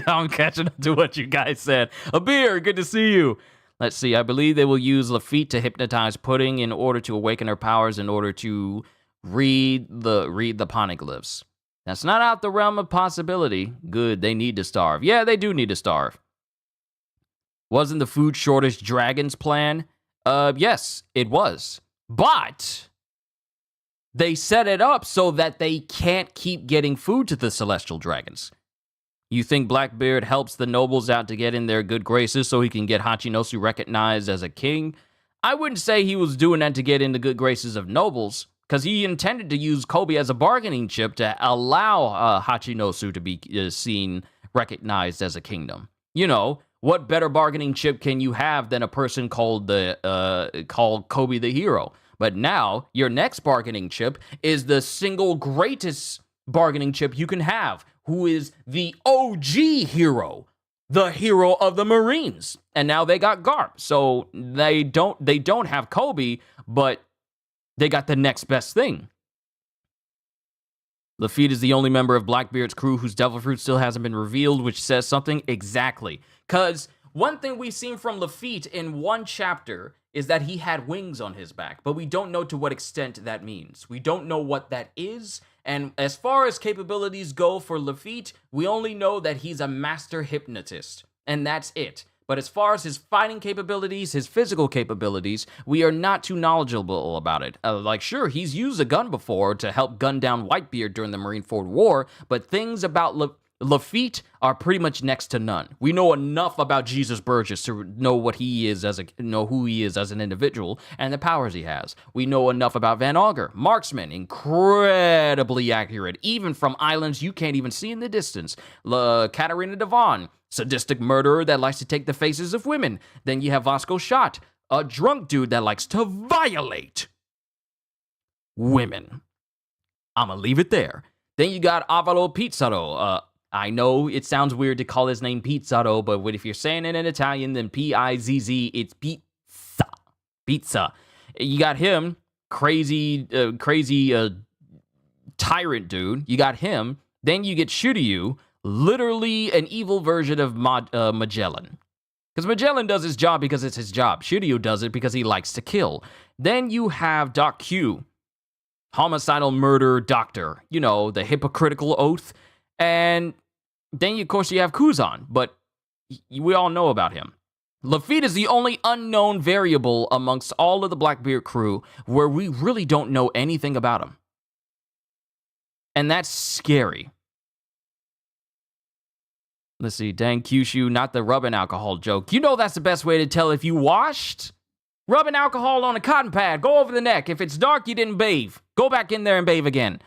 I'm catching up to what you guys said. A beer, good to see you. Let's see. I believe they will use Lafitte to hypnotize Pudding in order to awaken her powers in order to read the poneglyphs. That's not out the realm of possibility. Good, they need to starve. Yeah, they do need to starve. Wasn't the food shortage Dragon's plan? Yes, it was. But they set it up so that they can't keep getting food to the celestial dragons. You think Blackbeard helps the nobles out to get in their good graces so he can get Hachinosu recognized as a king? I wouldn't say he was doing that to get in the good graces of nobles, because he intended to use Kobe as a bargaining chip to allow Hachinosu to be seen recognized as a kingdom. You know, what better bargaining chip can you have than a person called Kobe the hero? But now, your next bargaining chip is the single greatest bargaining chip you can have, who is the OG hero, the hero of the Marines. And now they got Garp. So they don't have Kobe, but they got the next best thing. Lafitte is the only member of Blackbeard's crew whose devil fruit still hasn't been revealed, which says something. Exactly. Because one thing we've seen from Lafitte in one chapter is that he had wings on his back, but we don't know to what extent that means. We don't know what that is, and as far as capabilities go for Lafitte, we only know that he's a master hypnotist, and that's it. But as far as his fighting capabilities, his physical capabilities, we are not too knowledgeable about it. Sure, he's used a gun before to help gun down Whitebeard during the Marineford War, but things about Lafitte are pretty much next to none. We know enough about Jesus Burgess to know who he is as an individual and the powers he has. We know enough about Van Augur, marksman, incredibly accurate, even from islands you can't even see in the distance. Katarina Devon, sadistic murderer that likes to take the faces of women. Then you have Vasco Schott, a drunk dude that likes to violate women. I'ma leave it there. Then you got Avalo Pizarro. I know it sounds weird to call his name Pizarro, but if you're saying it in Italian, then P-I-Z-Z, it's pizza. Pizza. You got him, crazy tyrant dude. You got him. Then you get Shiryu, literally an evil version of Magellan. Because Magellan does his job because it's his job. Shiryu does it because he likes to kill. Then you have Doc Q, homicidal murder doctor. You know, the hypocritical oath. And then, of course, you have Kuzan, but we all know about him. Lafitte is the only unknown variable amongst all of the Blackbeard crew where we really don't know anything about him. And that's scary. Let's see, dang Kyushu, not the rubbing alcohol joke. You know that's the best way to tell if you washed. Rubbing alcohol on a cotton pad, go over the neck. If it's dark, you didn't bathe. Go back in there and bathe again.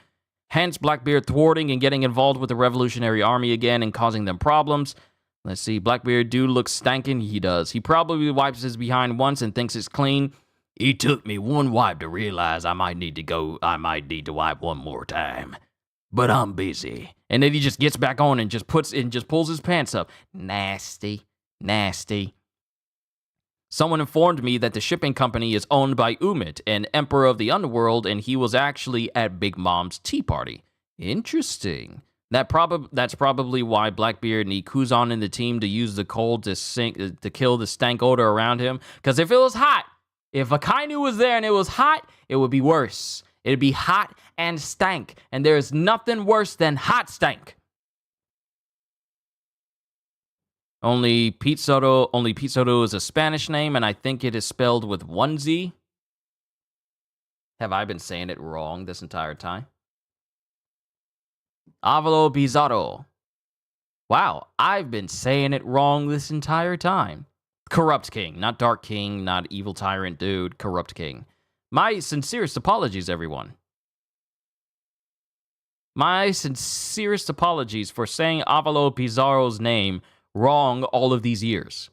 Hence, Blackbeard thwarting and getting involved with the Revolutionary Army again and causing them problems. Let's see, Blackbeard dude looks stankin'. He does. He probably wipes his behind once and thinks it's clean. It took me one wipe to realize I might need to wipe one more time. But I'm busy. And then he just gets back on and just pulls his pants up. Nasty. Someone informed me that the shipping company is owned by Umit, an emperor of the underworld, and he was actually at Big Mom's tea party. Interesting. That's probably why Blackbeard need Kuzan in the team to use the cold to kill the stank odor around him. Because if it was hot, if Akainu was there and it was hot, it would be worse. It'd be hot and stank, and there is nothing worse than hot stank. Only Pizarro is a Spanish name, and I think it is spelled with one Z. Have I been saying it wrong this entire time? Avalo Bizarro. Wow, I've been saying it wrong this entire time. Corrupt King, not Dark King, not Evil Tyrant Dude, Corrupt King. My sincerest apologies, everyone. My sincerest apologies for saying Avalo Pizarro's name wrong all of these years.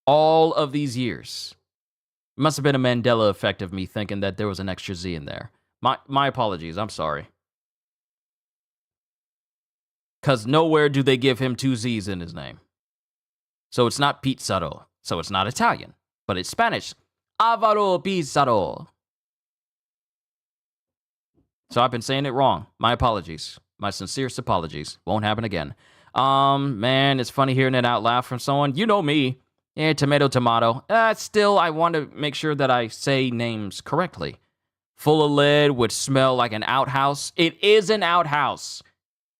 All of these years. It must have been a Mandela effect of me thinking that there was an extra Z in there. My apologies, I'm sorry. Because nowhere do they give him 2 Z's in his name. So it's not Pizarro. So it's not Italian. But it's Spanish. Avaro Pizarro. So I've been saying it wrong. My apologies. My sincerest apologies. Won't happen again. Man, it's funny hearing it out loud from someone. You know me. Yeah, tomato, tomato. Still, I want to make sure that I say names correctly. Full of lead would smell like an outhouse. It is an outhouse.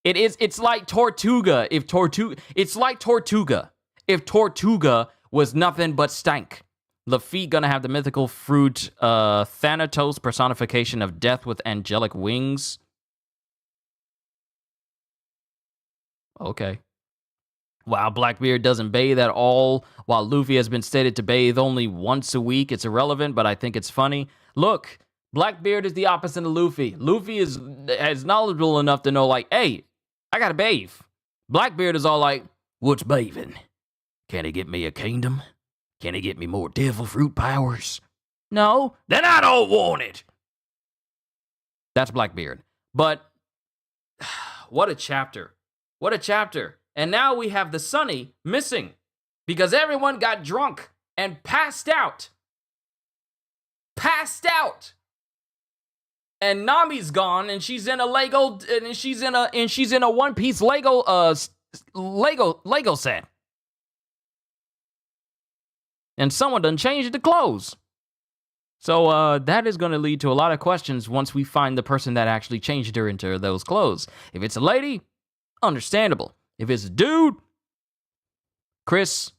It's like Tortuga. It's like Tortuga. If Tortuga was nothing but stank. Lafitte gonna have the mythical fruit, Thanatos, personification of death with angelic wings. Okay. Wow, Blackbeard doesn't bathe at all, while Luffy has been stated to bathe only once a week. It's irrelevant, but I think it's funny. Look, Blackbeard is the opposite of Luffy. Luffy is knowledgeable enough to know, like, hey, I gotta bathe. Blackbeard is all like, What's bathing? Can he get me a kingdom? Can he get me more devil fruit powers? no, Then I don't want it. that's Blackbeard. But what a chapter. What a chapter. And now we have the Sunny missing because everyone got drunk and passed out. Passed out. And Nami's gone and she's in a Lego and she's in a One Piece Lego set. And someone done changed the clothes. So that is going to lead to a lot of questions once we find the person that actually changed her into those clothes. If it's a lady, understandable. If it's a dude, Chris,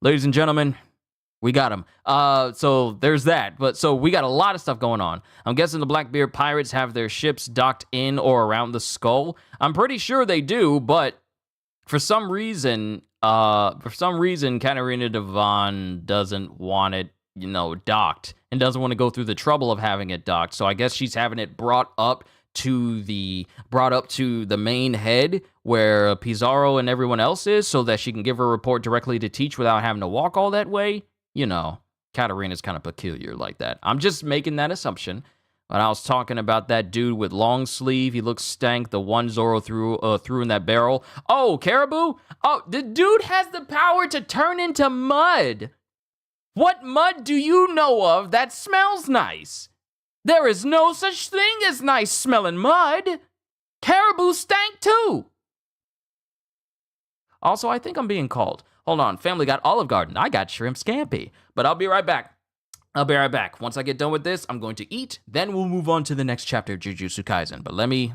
ladies and gentlemen, we got him. So there's that. But so we got a lot of stuff going on. I'm guessing the Blackbeard pirates have their ships docked in or around the skull. I'm pretty sure they do, but for some reason, Katarina Devon doesn't want it, docked and doesn't want to go through the trouble of having it docked. So I guess she's having it brought up to the main head where Pizarro and everyone else is, so that she can give her report directly to Teach without having to walk all that way. Katarina's kind of peculiar like that. I'm just making that assumption. When I was talking about that dude with long sleeve, he looks stank. The one Zoro threw in that barrel. Oh, Caribou? Oh, the dude has the power to turn into mud. What mud do you know of that smells nice? There is no such thing as nice smelling mud. Caribou stank too. Also, I think I'm being called. Hold on, family got Olive Garden. I got shrimp scampi. But I'll be right back. Once I get done with this, I'm going to eat. Then we'll move on to the next chapter of Jujutsu Kaisen. But let me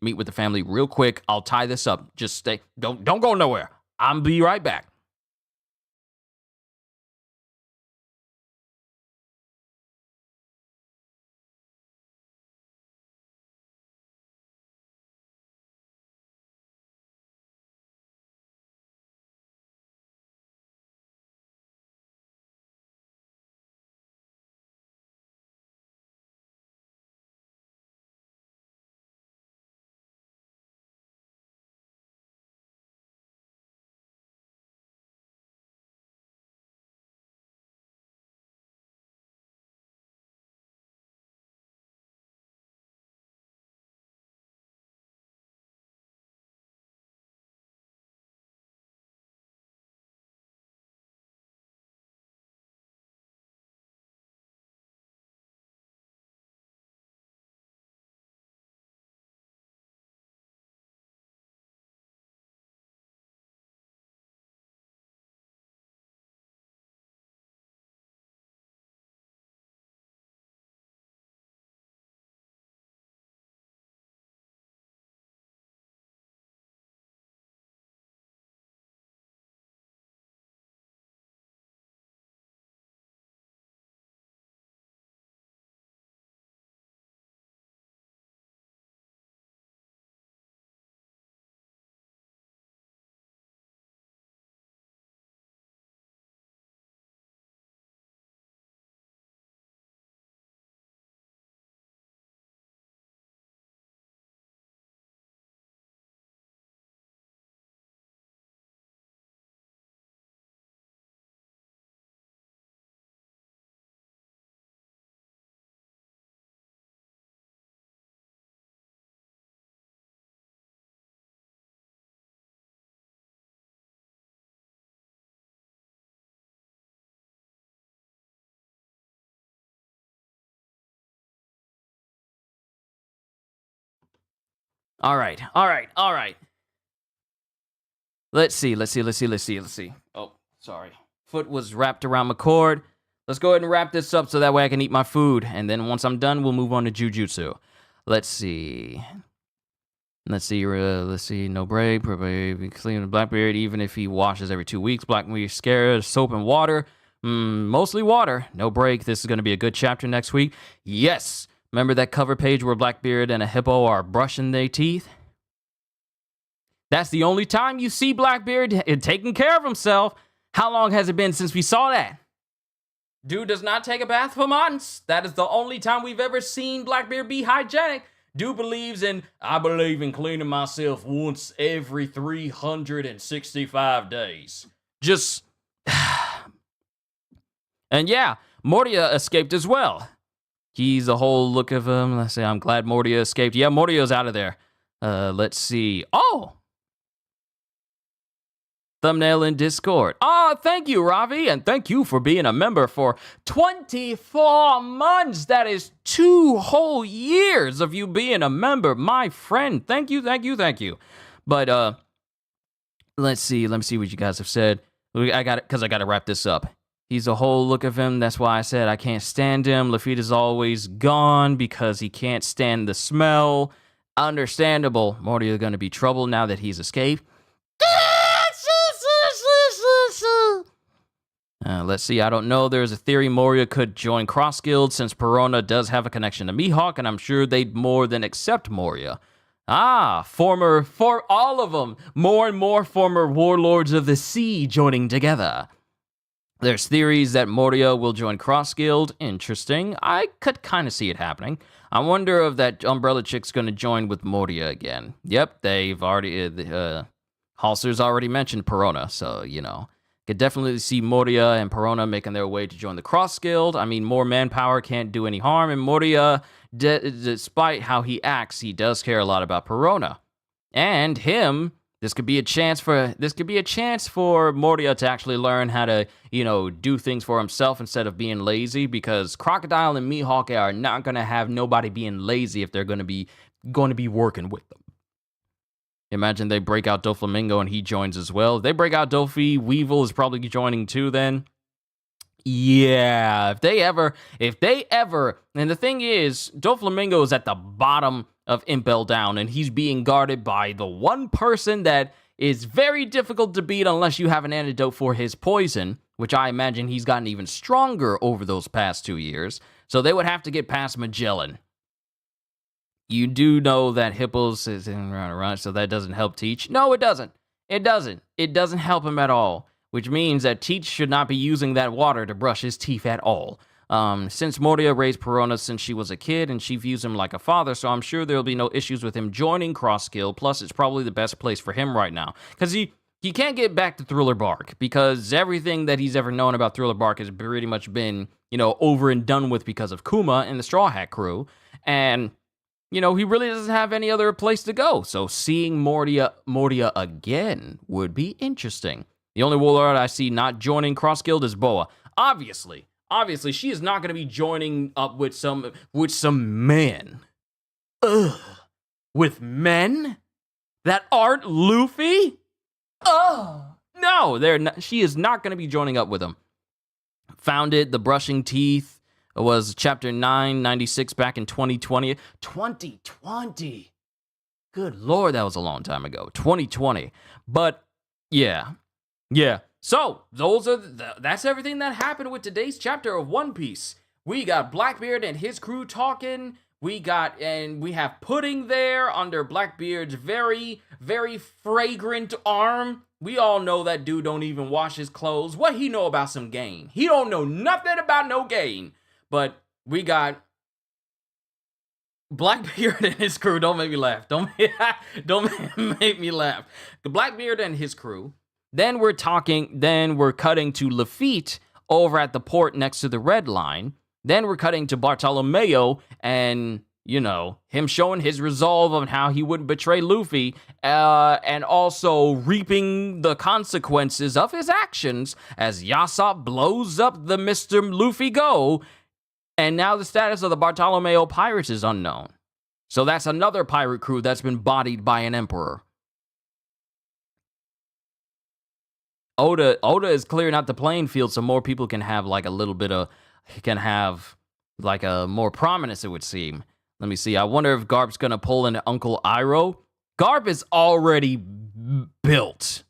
meet with the family real quick. I'll tie this up. Just stay. Don't go nowhere. I'll be right back. All right. Let's see. Oh, sorry. Foot was wrapped around my cord. Let's go ahead and wrap this up so that way I can eat my food. And then once I'm done, we'll move on to Jujutsu. Let's see. No break. Probably clean Blackbeard, even if he washes every 2 weeks. Blackbeard scared. Soap and water. Mostly water. No break. This is going to be a good chapter next week. Yes. Remember that cover page where Blackbeard and a hippo are brushing their teeth? That's the only time you see Blackbeard taking care of himself. How long has it been since we saw that? Dude does not take a bath for months. That is the only time we've ever seen Blackbeard be hygienic. Dude believes I believe in cleaning myself once every 365 days. Just... And yeah, Mortia escaped as well. He's the whole look of him. Let's say, I'm glad Mortia escaped. Yeah, Mortia's out of there. Let's see. Oh! Thumbnail in Discord. Thank you, Ravi, and thank you for being a member for 24 months. That is 2 whole years of you being a member, my friend. Thank you. But, let's see. Let me see what you guys have said. I got to wrap this up. He's a whole look of him. That's why I said I can't stand him. Lafitta's always gone because he can't stand the smell. Understandable. Morty's going to be trouble now that he's escaped. Let's see. I don't know. There's a theory Moria could join Cross Guild since Perona does have a connection to Mihawk, and I'm sure they'd more than accept Moria. For all of them. More and more former warlords of the sea joining together. There's theories that Moria will join Cross Guild. Interesting. I could kind of see it happening. I wonder if that Umbrella chick's going to join with Moria again. Yep, they've already... Halser's already mentioned Perona, so, could definitely see Moria and Perona making their way to join the Cross Guild. I mean, more manpower can't do any harm, and Moria, despite how he acts, he does care a lot about Perona. And him... This could be a chance for Moria to actually learn how to, do things for himself instead of being lazy, because Crocodile and Mihawk are not going to have nobody being lazy if they're going to be working with them. Imagine they break out Doflamingo and he joins as well. If they break out Dofi, Weevil is probably joining too then. Yeah, if they ever, and the thing is, Doflamingo is at the bottom of Impel Down, and he's being guarded by the one person that is very difficult to beat unless you have an antidote for his poison, which I imagine he's gotten even stronger over those past 2 years, so they would have to get past Magellan. You do know that Hippos is in run, so that doesn't help Teach. No, it doesn't. It doesn't help him at all, which means that Teach should not be using that water to brush his teeth at all. Since Moria raised Perona since she was a kid, and she views him like a father, so I'm sure there'll be no issues with him joining Cross Guild, plus it's probably the best place for him right now. Because he can't get back to Thriller Bark, because everything that he's ever known about Thriller Bark has pretty much been, over and done with because of Kuma and the Straw Hat crew, and, he really doesn't have any other place to go, so seeing Moria again would be interesting. The only warlord I see not joining Cross Guild is Boa. Obviously, she is not going to be joining up with some men. Ugh. With men? That aren't Luffy? Ugh. No, she is not going to be joining up with them. Found it, The Brushing Teeth. It was chapter 996 back in 2020. 2020. Good Lord, that was a long time ago. 2020. But, yeah. So, that's everything that happened with today's chapter of One Piece. We got Blackbeard and his crew talking. We have Pudding there under Blackbeard's very, very fragrant arm. We all know that dude don't even wash his clothes. What he know about some gain? He don't know nothing about no gain. But we got Blackbeard and his crew. Don't make me laugh. Don't make me laugh. Blackbeard and his crew. Then we're cutting to Lafitte over at the port next to the Red Line. Then we're cutting to Bartolomeo and, him showing his resolve on how he wouldn't betray Luffy, and also reaping the consequences of his actions as Yasopp blows up the Mr. Luffy Go, and now the status of the Bartolomeo pirates is unknown. So that's another pirate crew that's been bodied by an emperor. Oda is clearing out the playing field so more people can have like a little bit of, can have like a more prominence, it would seem. Let me see. I wonder if Garp's gonna pull in Uncle Iroh. Garp is already built.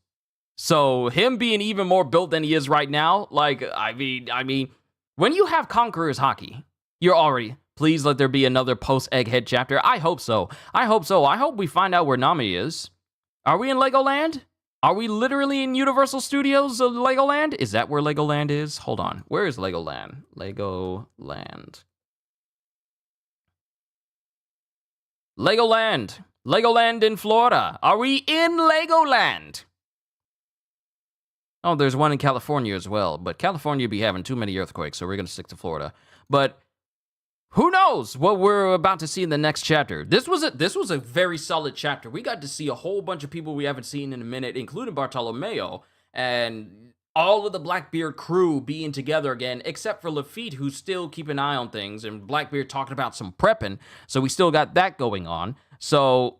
So him being even more built than he is right now, like, I mean, when you have Conqueror's Haki, you're already, please let there be another post-Egghead chapter. I hope so. I hope we find out where Nami is. Are we in Legoland? Are we literally in Universal Studios of Legoland? Is that where Legoland is? Hold on. Where is Legoland? Legoland. Legoland in Florida. Are we in Legoland? Oh, there's one in California as well, but California be having too many earthquakes, so we're going to stick to Florida. But who knows what we're about to see in the next chapter. This was a very solid chapter. We got to see a whole bunch of people we haven't seen in a minute, including Bartolomeo, and all of the Blackbeard crew being together again, except for Lafitte, who's still keeping an eye on things, and Blackbeard talking about some prepping, so we still got that going on. So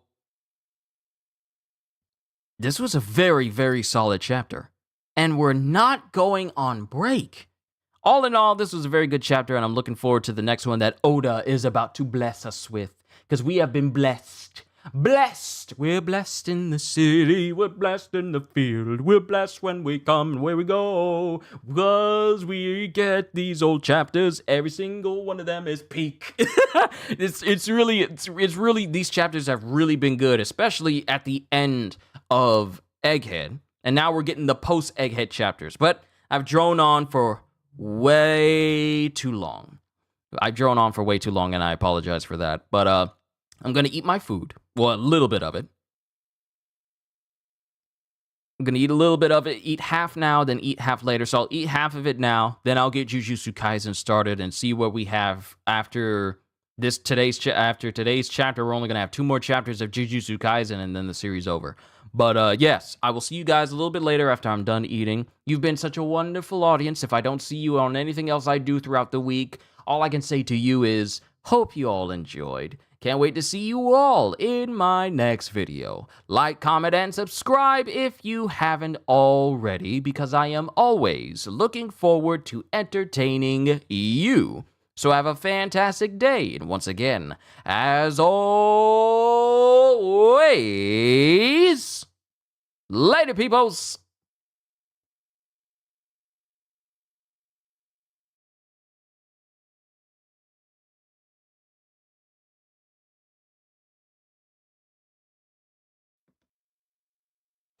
this was a very, very solid chapter. And we're not going on break. All in all, this was a very good chapter, and I'm looking forward to the next one that Oda is about to bless us with. Because we have been blessed. Blessed! We're blessed in the city, we're blessed in the field, we're blessed when we come and where we go. Because we get these old chapters, every single one of them is peak. It's really, these chapters have really been good, especially at the end of Egghead. And now we're getting the post-Egghead chapters. But I've droned on for way too long. I've droned on for way too long, and I apologize for that. But I'm going to eat my food. Well, a little bit of it. I'm going to eat a little bit of it, eat half now, then eat half later. So I'll eat half of it now, then I'll get Jujutsu Kaisen started and see what we have after today's chapter. We're only going to have 2 more chapters of Jujutsu Kaisen, and then the series over. But yes, I will see you guys a little bit later after I'm done eating. You've been such a wonderful audience. If I don't see you on anything else I do throughout the week, all I can say to you is, hope you all enjoyed. Can't wait to see you all in my next video. Like, comment, and subscribe if you haven't already, because I am always looking forward to entertaining you. So have a fantastic day, and once again, as always, later, peoples!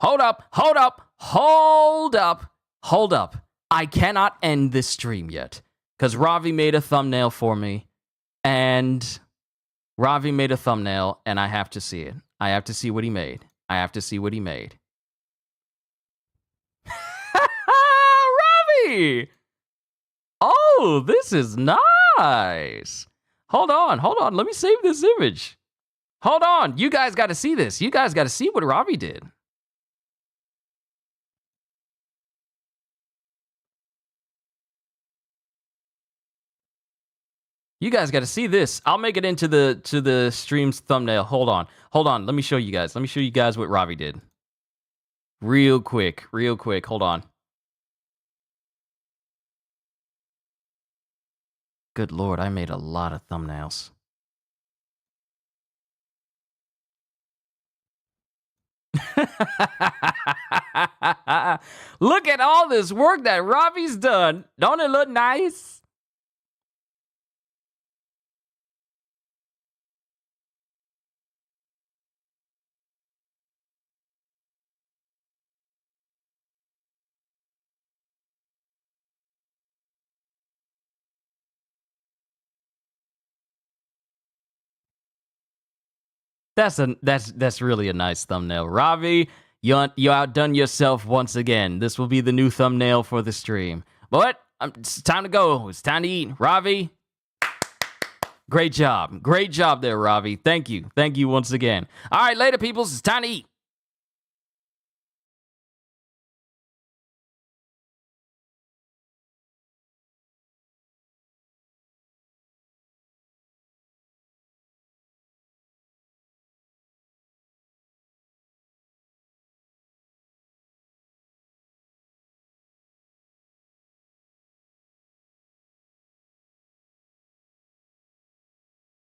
Hold up. I cannot end this stream yet. Because Ravi made a thumbnail for me, and I have to see it. I have to see what he made. Ravi! Oh, this is nice. Hold on. Let me save this image. Hold on. You guys got to see this. You guys got to see what Ravi did. You guys got to see this. I'll make it into the stream's thumbnail. Hold on. Let me show you guys. What Ravi did. Real quick. Hold on. Good Lord, I made a lot of thumbnails. Look at all this work that Ravi's done. Don't it look nice? That's really a nice thumbnail. Ravi, you outdone yourself once again. This will be the new thumbnail for the stream. But it's time to go. It's time to eat. Ravi, great job. Great job there, Ravi. Thank you. Thank you once again. All right, later, peoples. It's time to eat.